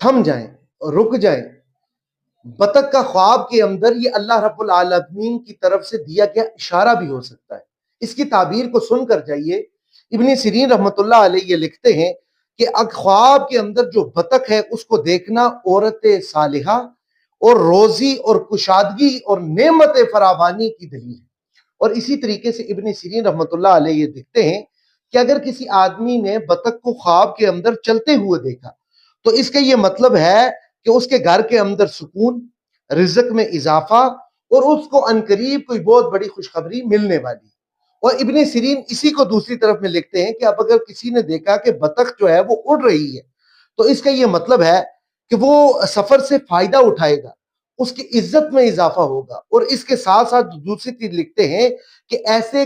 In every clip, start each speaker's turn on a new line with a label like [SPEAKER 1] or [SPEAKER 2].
[SPEAKER 1] تھم جائیں، رک جائیں۔ بطخ کا خواب کے اندر یہ اللہ رب العالمین کی طرف سے دیا گیا اشارہ بھی ہو سکتا ہے۔ اس کی تعبیر کو سن کر جائیے، ابن سیرین رحمۃ اللہ علیہ یہ لکھتے ہیں کہ خواب کے اندر جو بطخ ہے اس کو دیکھنا عورت صالحہ اور روزی اور کشادگی اور نعمت فراوانی کی دلیل ہے۔ اور اسی طریقے سے ابن سیرین رحمۃ اللہ علیہ یہ دیکھتے ہیں کہ اگر کسی آدمی نے بطخ کو خواب کے اندر چلتے ہوئے دیکھا تو اس کا یہ مطلب ہے کہ اس کے گھر کے اندر سکون، رزق میں اضافہ اور اس کو عنقریب کوئی بہت بڑی خوشخبری ملنے والی ہے۔ اور ابن سیرین اسی کو دوسری طرف میں لکھتے ہیں کہ اب اگر کسی نے دیکھا کہ بطخ جو ہے وہ اڑ رہی ہے تو اس کا یہ مطلب ہے کہ وہ سفر سے فائدہ اٹھائے گا، اس کی عزت میں اضافہ ہوگا۔ اور اس کے ساتھ ساتھ دوسری چیز لکھتے ہیں کہ ایسے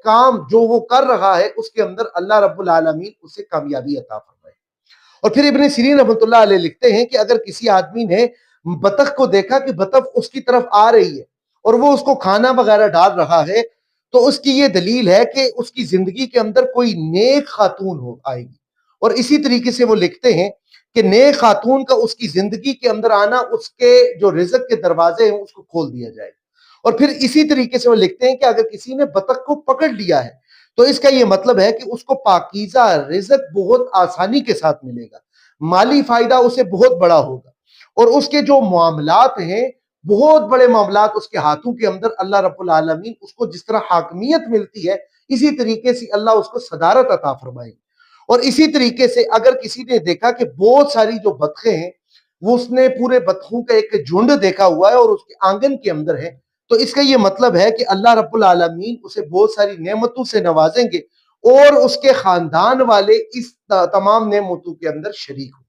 [SPEAKER 1] کام جو وہ کر رہا ہے اس کے اندر اللہ رب العالمین اسے کامیابی عطا فرمائے۔ اور پھر ابن سیرین رحمۃ اللہ علیہ لکھتے ہیں کہ اگر کسی آدمی نے بطخ کو دیکھا کہ بطخ اس کی طرف آ رہی ہے اور وہ اس کو کھانا وغیرہ ڈال رہا ہے تو اس کی یہ دلیل ہے کہ اس کی زندگی کے اندر کوئی نیک خاتون آئے گی۔ اور اسی طریقے سے وہ لکھتے ہیں کہ نیک خاتون کا اس کی زندگی کے اندر آنا اس کے جو رزق کے دروازے ہیں اس کو کھول دیا جائے گا۔ اور پھر اسی طریقے سے وہ لکھتے ہیں کہ اگر کسی نے بطخ کو پکڑ لیا ہے تو اس کا یہ مطلب ہے کہ اس کو پاکیزہ رزق بہت آسانی کے ساتھ ملے گا، مالی فائدہ اسے بہت بڑا ہوگا، اور اس کے جو معاملات ہیں بہت بڑے معاملات اس کے ہاتھوں کے اندر اللہ رب العالمین اس کو جس طرح حاکمیت ملتی ہے اسی طریقے سے اللہ اس کو صدارت عطا فرمائے۔ اور اسی طریقے سے اگر کسی نے دیکھا کہ بہت ساری جو بطخیں ہیں وہ اس نے پورے بطخوں کا ایک جھنڈ دیکھا ہوا ہے اور اس کے آنگن کے اندر ہے تو اس کا یہ مطلب ہے کہ اللہ رب العالمین اسے بہت ساری نعمتوں سے نوازیں گے اور اس کے خاندان والے اس تمام نعمتوں کے اندر شریک ہوں۔